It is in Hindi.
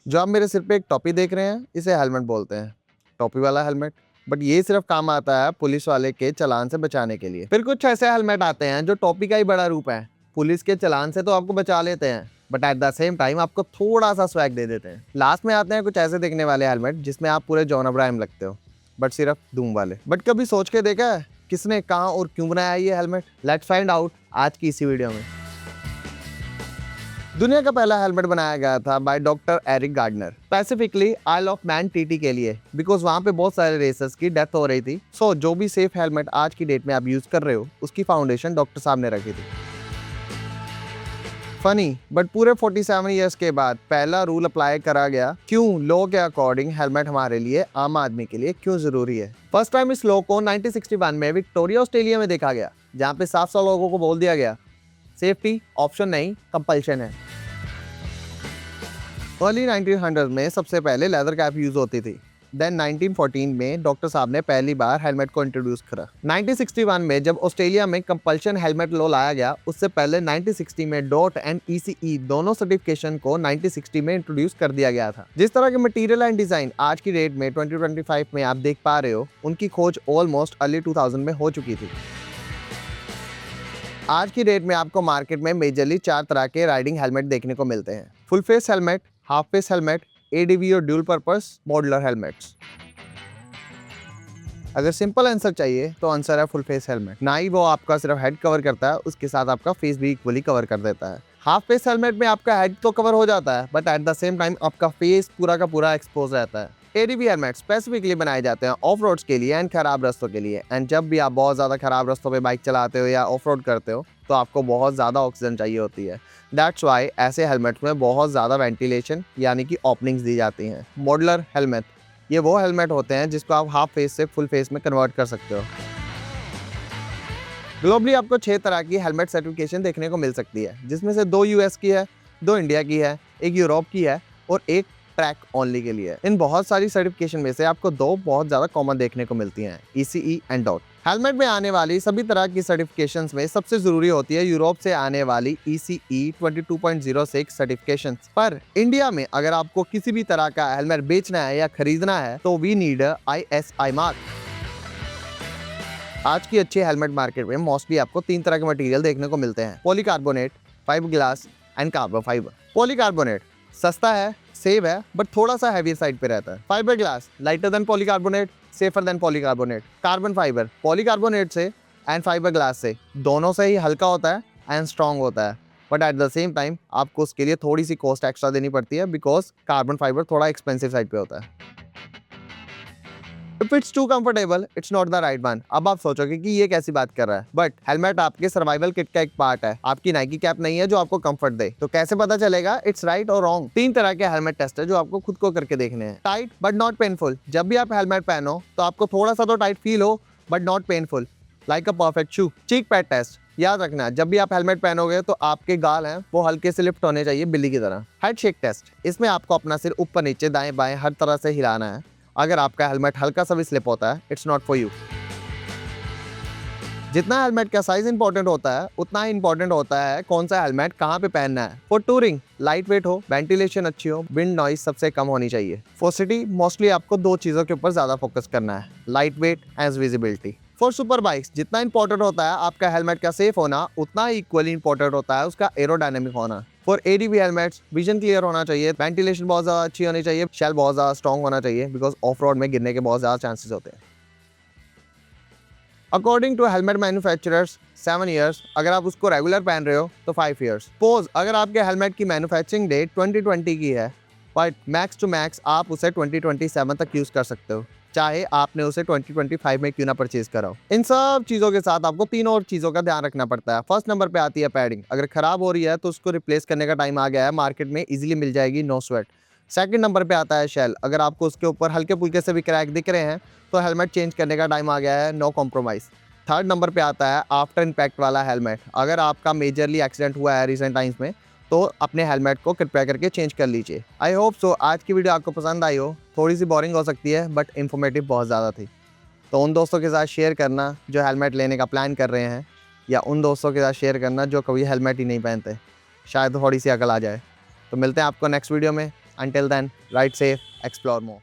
जो आप मेरे सिर पे एक टोपी देख रहे हैं, इसे हेलमेट बोलते हैं, टोपी वाला हेलमेट। बट ये सिर्फ काम आता है पुलिस वाले के चालान से बचाने के लिए। फिर कुछ ऐसे हेलमेट आते हैं जो टोपी का ही बड़ा रूप है। पुलिस के चालान से तो आपको बचा लेते हैं, but at the same time आपको थोड़ा सा स्वैग दे देते हैं। लास्ट में आते हैं कुछ ऐसे दिखने वाले हेलमेट जिसमें आप पूरे जॉन अब्राहम लगते हो, बट सिर्फ धूम वाले। बट कभी सोच के देखा है किसने, कहाँ और क्यों बनाया ये हेलमेट? लेट्स फाइंड आउट आज की इसी वीडियो में। दुनिया का पहला हेलमेट बनाया गया था by doctor Eric Gardner, specifically Isle of Man TT के लिए, बिकॉज वहां पे बहुत सारे रेसर्स की डेथ हो रही थी। सो जो भी सेफ हेलमेट आज की डेट में आप यूज कर रहे हो, उसकी फाउंडेशन डॉक्टर साहब ने रखी थी। फनी, बट पूरे 47 ईयर्स के बाद पहला रूल अप्लाई करा गया। क्यों? लॉ के अकॉर्डिंग हेलमेट हमारे लिए, आम आदमी के लिए क्यों जरूरी है। फर्स्ट टाइम इस लॉ को 1961 में विक्टोरिया ऑस्ट्रेलिया में देखा गया, जहाँ पे साफ साफ लोगों को बोल दिया गया सेफ्टी ऑप्शन नहीं, कंपल्शन है। अर्ली 1900 में सबसे पहले लेदर कैप यूज होती थी। देन 1914 में डॉक्टर साहब ने पहली बार हेलमेट को इंट्रोड्यूस करा। 1961 में जब ऑस्ट्रेलिया में कंपल्शन हेलमेट लॉ लाया गया, उससे पहले 1960 में डॉट एंड ECE दोनों सर्टिफिकेशन को 1960 में इंट्रोड्यूस कर दिया गया था। जिस तरह के मटेरियल एंड डिजाइन आज की डेट में 2025 में आप देख पा रहे हो, उनकी खोज ऑलमोस्ट अर्ली 2000 में हो चुकी थी। आज की डेट में आपको मार्केट में मेजरली 4 तरह के राइडिंग हेलमेट देखने को मिलते हैं। Full face helmet, half face helmet, ADV और ड्यूल पर्पस मॉडुलर हेलमेट्स। अगर सिंपल आंसर चाहिए तो आंसर है फुल फेस हेलमेट। ना ही वो आपका सिर्फ हेड कवर करता है, उसके साथ आपका फेस भी इक्वली कवर कर देता है। हाफ फेस हेलमेट में आपका हेड तो कवर हो जाता है, but at the same time आपका फेस पूरा का पूरा एक्सपोज रहता है। ADV हेलमेट स्पेसिफिकली बनाए जाते हैं ऑफ रोड्स के लिए एंड खराब रास्तों के लिए। एंड जब भी आप बहुत ज़्यादा खराब रास्तों पे बाइक चलाते हो या ऑफ रोड करते हो, तो आपको बहुत ज़्यादा ऑक्सीजन चाहिए होती है। दैट्स वाई ऐसे हेलमेट में बहुत ज़्यादा वेंटिलेशन यानी कि ओपनिंग्स दी जाती हैं। मॉडुलर हेलमेट, ये वो हेलमेट होते हैं जिसको आप हाफ फेस से फुल फेस में कन्वर्ट कर सकते हो। ग्लोबली आपको 6 तरह की हेलमेट सर्टिफिकेशन देखने को मिल सकती है, जिसमें से 2 US की है, 2 इंडिया की है, 1 यूरोप की है और 1 ट्रैक ओनली के लिए। इन बहुत सारी सर्टिफिकेशन में से आपको 2 बहुत ज्यादा कॉमन देखने को मिलती हैं, ECE एंड डॉट। हेलमेट में आने वाली सभी तरह की सर्टिफिकेशंस में सबसे जरूरी होती है यूरोप से आने वाली ECE 22.06 सर्टिफिकेशन। पर इंडिया में अगर आपको किसी भी तरह का हेलमेट बेचना है या खरीदना है, तो वी नीड ISI मार्क। आज की अच्छी हेलमेट मार्केट में मोस्टली आपको 3 तरह के मटेरियल देखने को मिलते हैं, polycarbonate, fibre glass and carbon fibre. Polycarbonate सस्ता है, सेव है, बट थोड़ा सा हैवी साइड पे रहता है। Fibre glass lighter than polycarbonate, safer than polycarbonate. Carbon fibre polycarbonate से एंड फाइबर ग्लास से दोनों से ही हल्का होता है एंड स्ट्रॉन्ग होता है, but at the same time आपको उसके लिए थोड़ी सी कॉस्ट एक्स्ट्रा देनी पड़ती है, बिकॉज कार्बन फाइबर थोड़ा एक्सपेंसिव साइड पे होता है। If it's too comfortable, it's not the right one। अब आप सोचोगे कि ये कैसी बात कर रहा है, बट हेलमेट आपके सर्वाइवल किट का एक पार्ट है। आपकी नाइकी कैप नहीं है जो आपको कंफर्ट दे, तो कैसे पता चलेगा इट्स राइट और रॉन्ग? 3 तरह के हेलमेट टेस्ट है जो आपको खुद को करके देखने हैं। टाइट बट नॉट पेनफुल, जब भी आप हेलमेट पहनो तो आपको थोड़ा सा तो टाइट फील हो, but not painful, like a perfect shoe. Cheek pad test, याद रखना जब भी आप हेलमेट पहनोगे तो आपके गाल हैं वो हल्के से लिफ्ट होने चाहिए बिल्ली की तरह। हेड शेक टेस्ट, इसमें आपको अपना सिर ऊपर नीचे दाएं बाएं हर तरह से हिलाना है। अगर आपका हेलमेट हल्का सा भी स्लिप होता है, इट्स नॉट फॉर यू। जितना हेलमेट का साइज इंपॉर्टेंट होता है, उतना ही इंपॉर्टेंट होता है कौन सा हेलमेट कहाँ पे पहनना है। फॉर टूरिंग लाइट वेट हो, वेंटिलेशन अच्छी हो, विंड नॉइज सबसे कम होनी चाहिए। फॉर सिटी मोस्टली आपको 2 चीजों के ऊपर ज्यादा फोकस करना है, light weight and visibility. For super bikes जितना इंपॉर्टेंट होता है आपका हेलमेट का सेफ होना, उतना ही इक्वली इंपॉर्टेंट होता है उसका एरोडायनेमिक होना। For ADV helmets vision clear होना चाहिए, वेंटिलेशन बहुत ज्यादा अच्छी होनी चाहिए, शेल बहुत ज्यादा स्ट्रॉन्ग होना चाहिए, बिकॉज ऑफ रोड में गिरने के बहुत ज्यादा चांसेस होते हैं। According to helmet manufacturers 7 years, अगर आप उसको रेगुलर पहन रहे हो तो 5 ईयर्स। सपोज अगर आपके हेलमेट की मैन्युफैक्चरिंग डेट 2020 की है, बट मैक्स टू मैक्स आप उसे 2027 तक यूज कर सकते हो, चाहे आपने उसे 2025 में क्यों ना परचेज कराओ। इन सब चीजों के साथ आपको 3 और चीजों का ध्यान रखना पड़ता है। फर्स्ट नंबर पे आती है पैडिंग। अगर खराब हो रही है तो उसको रिप्लेस करने का टाइम आ गया है, मार्केट में इजीली मिल जाएगी, नो स्वेट। सेकंड नंबर पे आता है शेल। अगर आपको उसके ऊपर हल्के फुल्के से भी क्रैक दिख रहे हैं तो हेलमेट चेंज करने का टाइम आ गया है, नो कॉम्प्रोमाइज। थर्ड नंबर पे आता है आफ्टर इम्पैक्ट वाला हेलमेट। अगर आपका मेजरली एक्सीडेंट हुआ है रिसेंट टाइम्स में, तो अपने हेलमेट को कृपया करके चेंज कर लीजिए। आई होप सो आज की वीडियो आपको पसंद आई हो। थोड़ी सी बोरिंग हो सकती है, बट इन्फॉर्मेटिव बहुत ज़्यादा थी। तो उन दोस्तों के साथ शेयर करना जो हेलमेट लेने का प्लान कर रहे हैं, या उन दोस्तों के साथ शेयर करना जो कभी हेलमेट ही नहीं पहनते, शायद थोड़ी सी अकल आ जाए। तो मिलते हैं आपको नेक्स्ट वीडियो में। Until then, ride safe, explore more.